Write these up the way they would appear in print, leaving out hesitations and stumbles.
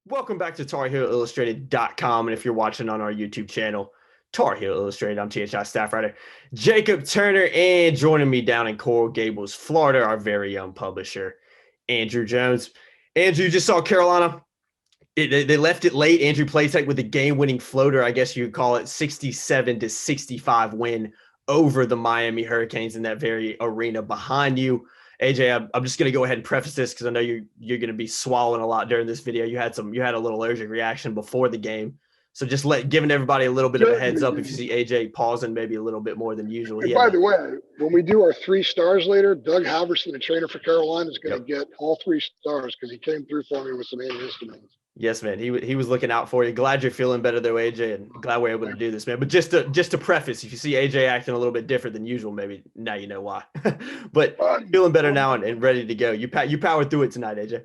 Welcome back to TarHeelIllustrated.com. And if you're watching on our YouTube channel, Tar Heel Illustrated, I'm THI staff writer Jacob Turner, and joining me down in Coral Gables, Florida, our very own publisher, Andrew Jones. Andrew, you just saw Carolina. They left it late. Andrew Platek with the game-winning floater, I guess you'd call it, 67-65 win over the Miami Hurricanes in that very arena behind you. AJ, I'm just going to go ahead and preface this because I know you're going to be swallowing a lot during this video. You had a little allergic reaction before the game, so just giving everybody a little bit of a heads up if you see AJ pausing maybe a little bit more than usual. And by the way, when we do our 3 stars later, Doug Halverson, the trainer for Carolina, is going to get all 3 stars because he came through for me with some antihistamines. Yes, man. He was looking out for you. Glad you're feeling better though, AJ, and glad we're able to do this, man. But just to preface, if you see AJ acting a little bit different than usual, maybe now you know why. But feeling better now and ready to go. You powered through it tonight, AJ.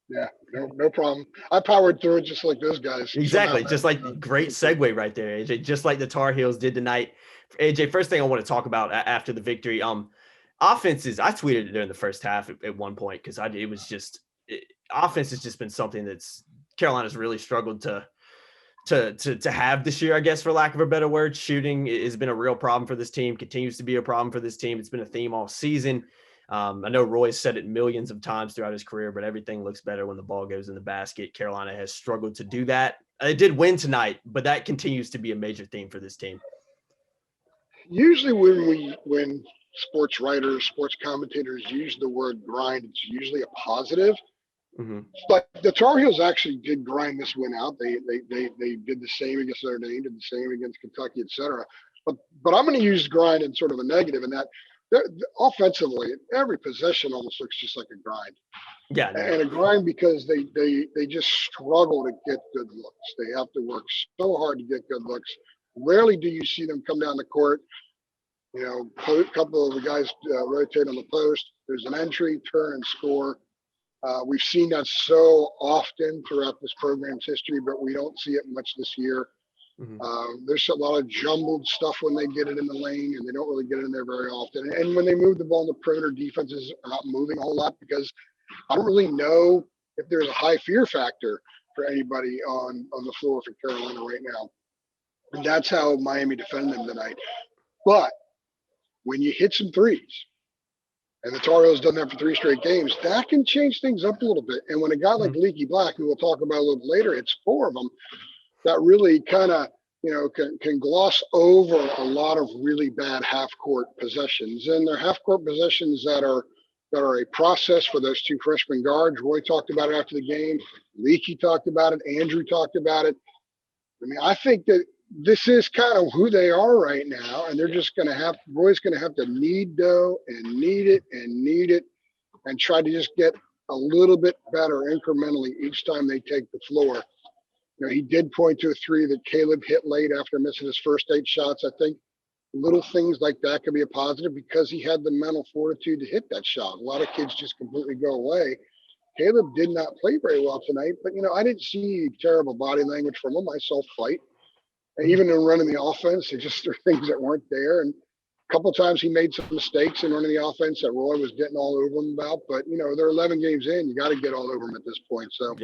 Yeah, no problem. I powered through it just like those guys. Exactly. Just like great segue right there, AJ. Just like the Tar Heels did tonight. AJ, first thing I want to talk about after the victory, offenses. I tweeted it during the first half at one point because it was just offense has just been something that's Carolina's really struggled to have this year, I guess, for lack of a better word. Shooting has been a real problem for this team, continues to be a problem for this team. It's been a theme all season. I know Roy's said it millions of times throughout his career, but everything looks better when the ball goes in the basket. Carolina has struggled to do that. It did win tonight, but that continues to be a major theme for this team. Usually when sports writers, sports commentators use the word grind, it's usually a positive. Mm-hmm. But the Tar Heels actually did grind this win out. They did the same against Notre Dame, did the same against Kentucky, etc. But I'm going to use grind in sort of a negative in that offensively, every possession almost looks just like a grind. Yeah, no. And a grind because they just struggle to get good looks. They have to work so hard to get good looks. Rarely do you see them come down the court. You know, a couple of the guys rotate on the post. There's an entry, turn, and score. We've seen that so often throughout this program's history, but we don't see it much this year. Mm-hmm. There's a lot of jumbled stuff when they get it in the lane, and they don't really get it in there very often. And when they move the ball in the perimeter, defenses are not moving a whole lot because I don't really know if there's a high fear factor for anybody on the floor for Carolina right now. And that's how Miami defended them tonight. But when you hit some threes, and the Tar Heels done that for 3 straight games, that can change things up a little bit. And when a guy like Leaky Black, who we'll talk about a little bit later, hits 4 of them, that really kind of, can gloss over a lot of really bad half-court possessions. And they're half-court possessions that are a process for those 2 freshman guards. Roy talked about it after the game. Leaky talked about it. Andrew talked about it. I mean, I think that this is kind of who they are right now, and they're just going to have – Roy's going to have to knead it and try to just get a little bit better incrementally each time they take the floor. He did point to a 3 that Caleb hit late after missing his first 8 shots. I think little things like that can be a positive because he had the mental fortitude to hit that shot. A lot of kids just completely go away. Caleb did not play very well tonight, but, I didn't see terrible body language from him. I saw fight. And even in running the offense, there were things that weren't there. And a couple of times he made some mistakes in running the offense that Roy was getting all over him about. But, they're 11 games in. You got to get all over him at this point. So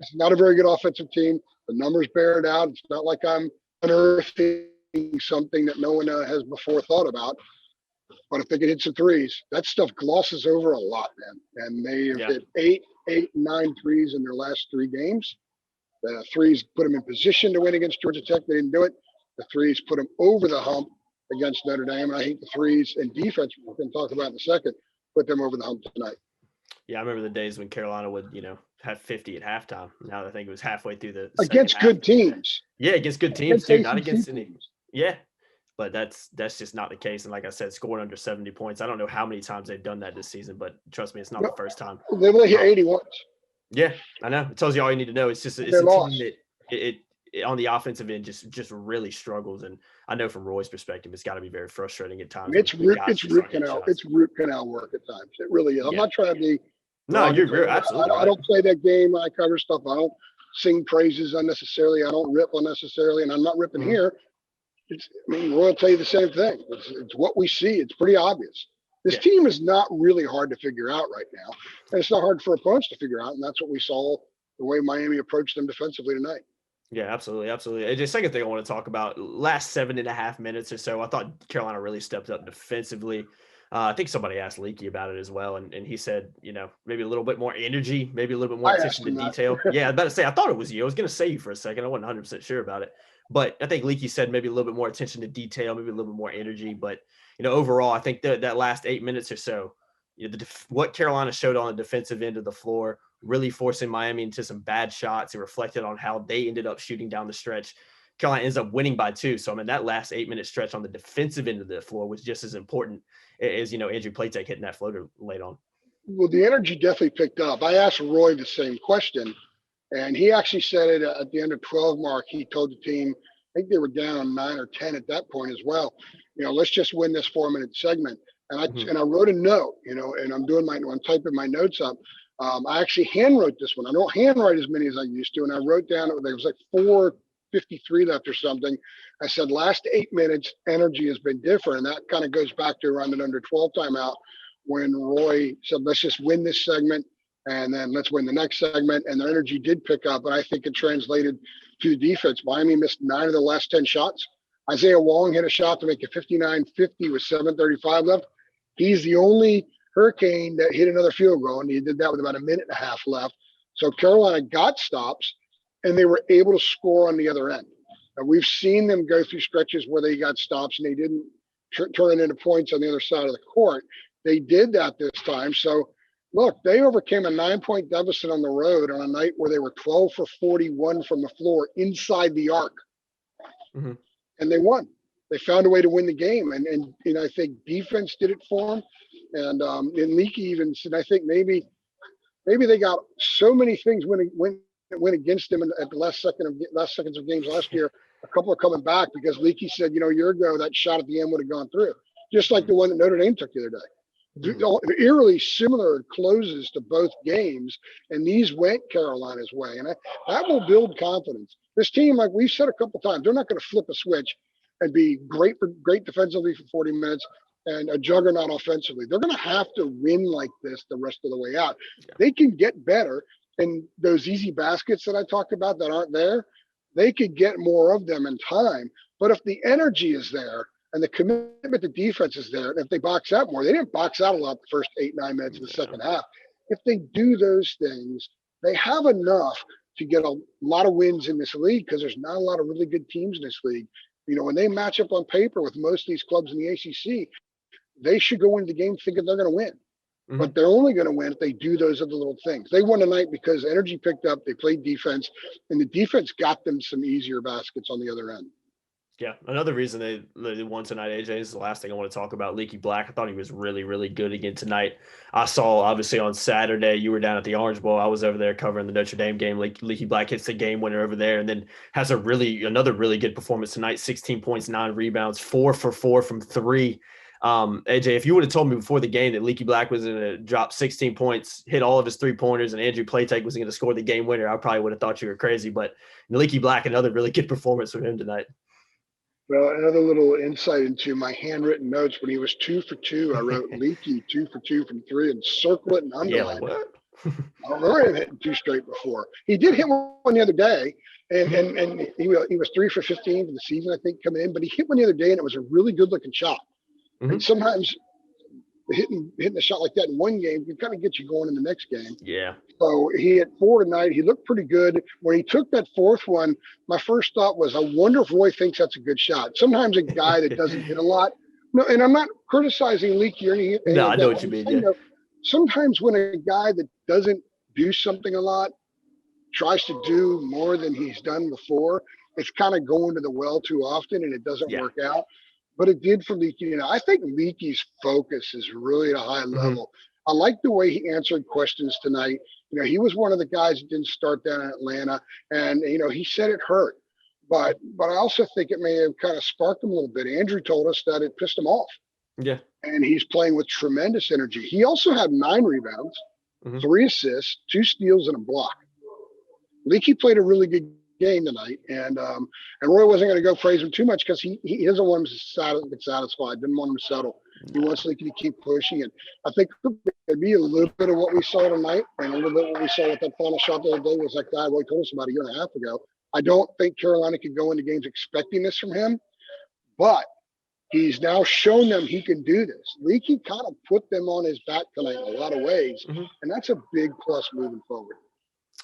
It's not a very good offensive team. The numbers bear it out. It's not like I'm unearthing something that no one has before thought about. But if they can hit some threes, that stuff glosses over a lot, man. And they have hit 9 threes in their last 3 games. The threes put them in position to win against Georgia Tech. They didn't do it. The threes put them over the hump against Notre Dame. And I think the threes and defense, we're going to talk about in a second, put them over the hump tonight. Yeah, I remember the days when Carolina would, have 50 at halftime. Now I think it was halfway through the against good teams. Yeah, against good teams too, not against any. Yeah, but that's just not the case. And like I said, scoring under 70 points. I don't know how many times they've done that this season, but trust me, it's not the first time. They've only hit 80 once. Yeah, I know. It tells you all you need to know. It's a team that it on the offensive end just really struggles. And I know from Roy's perspective, it's got to be very frustrating at times. It's root canal work at times. It really is. I'm not trying to be. No, you're absolutely right. I don't play that game. I cover stuff. I don't sing praises unnecessarily. I don't rip unnecessarily, and I'm not ripping here. Roy will tell you the same thing. It's what we see. It's pretty obvious. This team is not really hard to figure out right now, and it's not hard for opponents to figure out, and that's what we saw the way Miami approached them defensively tonight. Yeah, absolutely, absolutely. The second thing I want to talk about, last 7.5 minutes or so, I thought Carolina really stepped up defensively. I think somebody asked Leaky about it as well, and he said, maybe a little bit more energy, maybe a little bit more I attention asked to him that. detail. Yeah, I was about to say, I thought it was you. I was going to say you for a second. I wasn't 100% sure about it. But I think Leaky said maybe a little bit more attention to detail, maybe a little bit more energy. But, overall, I think that last 8 minutes or so, what Carolina showed on the defensive end of the floor, really forcing Miami into some bad shots. It reflected on how they ended up shooting down the stretch. Carolina ends up winning by 2. So, that last 8-minute stretch on the defensive end of the floor was just as important as, Andrew Platek hitting that floater late on. Well, the energy definitely picked up. I asked Roy the same question, and he actually said it at the end of 12 mark. He told the team, I think they were down 9 or 10 at that point as well. Let's just win this 4-minute segment. And I wrote a note, and I'm typing my notes up. I actually hand wrote this one. I don't handwrite as many as I used to. And I wrote down, there was like 4:53 left or something. I said, last 8 minutes, energy has been different. And that kind of goes back to around an under 12 timeout when Roy said, let's just win this segment and then let's win the next segment. And the energy did pick up. And I think it translated to the defense. Miami missed 9 of the last 10 shots. Isaiah Wong hit a shot to make it 59-50 with 7:35 left. He's the only Hurricane that hit another field goal, and he did that with about a minute and a half left. So Carolina got stops, and they were able to score on the other end. And we've seen them go through stretches where they got stops and they didn't turn it into points on the other side of the court. They did that this time. So, look, they overcame a 9-point deficit on the road on a night where they were 12 for 41 from the floor inside the arc. Mm-hmm. And they won. They found a way to win the game. And I think defense did it for them. And Leaky even said, I think maybe they got so many things went against them at the last seconds of games last year. A couple are coming back because Leaky said, a year ago that shot at the end would have gone through, just like the one that Notre Dame took the other day. Mm-hmm. Eerily similar closes to both games, and these went Carolina's way, and that will build confidence. This team, like we've said a couple times, they're not going to flip a switch and be great defensively for 40 minutes. And a juggernaut offensively. They're going to have to win like this the rest of the way out. Yeah. They can get better, and those easy baskets that I talked about that aren't there, they could get more of them in time. But if the energy is there and the commitment to defense is there, and if they box out more, they didn't box out a lot the first 8-9 minutes of the second half. If they do those things, they have enough to get a lot of wins in this league because there's not a lot of really good teams in this league. When they match up on paper with most of these clubs in the ACC, they should go into the game thinking they're going to win. Mm-hmm. But they're only going to win if they do those other little things. They won tonight because energy picked up, they played defense, and the defense got them some easier baskets on the other end. Yeah, another reason they won tonight, AJ, is the last thing I want to talk about. Leaky Black, I thought he was really, really good again tonight. I saw, obviously, on Saturday, you were down at the Orange Bowl. I was over there covering the Notre Dame game. Leaky Black hits the game winner over there and then has another really good performance tonight, 16 points, 9 rebounds, 4 for 4 from 3. AJ, if you would have told me before the game that Leaky Black was going to drop 16 points, hit all of his 3-pointers, and Andrew Platek was going to score the game winner, I probably would have thought you were crazy. But Leaky Black, another really good performance from him tonight. Well, another little insight into my handwritten notes. When he was 2 for 2, I wrote Leaky 2 for 2 from 3 and circle it and underline it. I don't remember him hitting 2 straight before. He did hit one the other day, and he was 3 for 15 for the season, I think, coming in. But he hit one the other day, and it was a really good-looking shot. Mm-hmm. And sometimes hitting a shot like that in one game can kind of get you going in the next game. Yeah. So he hit 4 tonight. He looked pretty good. When he took that 4th one, my first thought was, I wonder if Roy thinks that's a good shot. Sometimes a guy that doesn't hit a lot. No, and I'm not criticizing Leaky or anything. No, I know what you mean. Yeah. Sometimes when a guy that doesn't do something a lot tries to do more than he's done before, it's kind of going to the well too often and it doesn't work out. But it did for Leaky. I think Leaky's focus is really at a high level. Mm-hmm. I like the way he answered questions tonight. He was one of the guys that didn't start down in Atlanta, and he said it hurt. But I also think it may have kind of sparked him a little bit. Andrew told us that it pissed him off. Yeah. And he's playing with tremendous energy. He also had 9 rebounds, 3 assists, 2 steals, and a block. Leaky played a really good game tonight, and Roy wasn't going to go praise him too much because he doesn't want him to get satisfied, didn't want him to settle. He wants Leaky to keep pushing. And I think it'd be a little bit of what we saw tonight and a little bit what we saw with that final shot the other day was that guy Roy told us about a year and a half ago. I don't think Carolina could go into games expecting this from him, but he's now shown them he can do this. Leaky kind of put them on his back tonight in a lot of ways, and that's a big plus moving forward.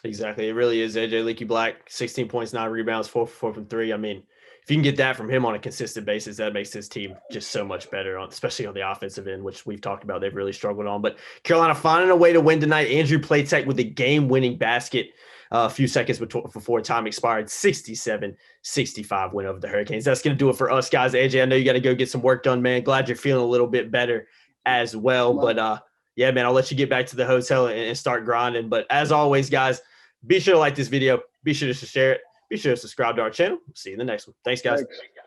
Exactly. It really is. AJ Leaky Black, 16 points, 9 rebounds, 4 for 4 from 3. I mean, if you can get that from him on a consistent basis, that makes this team just so much better, especially on the offensive end, which we've talked about. They've really struggled on. But Carolina finding a way to win tonight. Andrew Platek with a game-winning basket a few seconds before time expired. 67-65 win over the Hurricanes. That's going to do it for us, guys. AJ, I know you got to go get some work done, man. Glad you're feeling a little bit better as well. But, yeah, man, I'll let you get back to the hotel and start grinding. But as always, guys, be sure to like this video. Be sure to share it. Be sure to subscribe to our channel. See you in the next one. Thanks, guys. Thanks.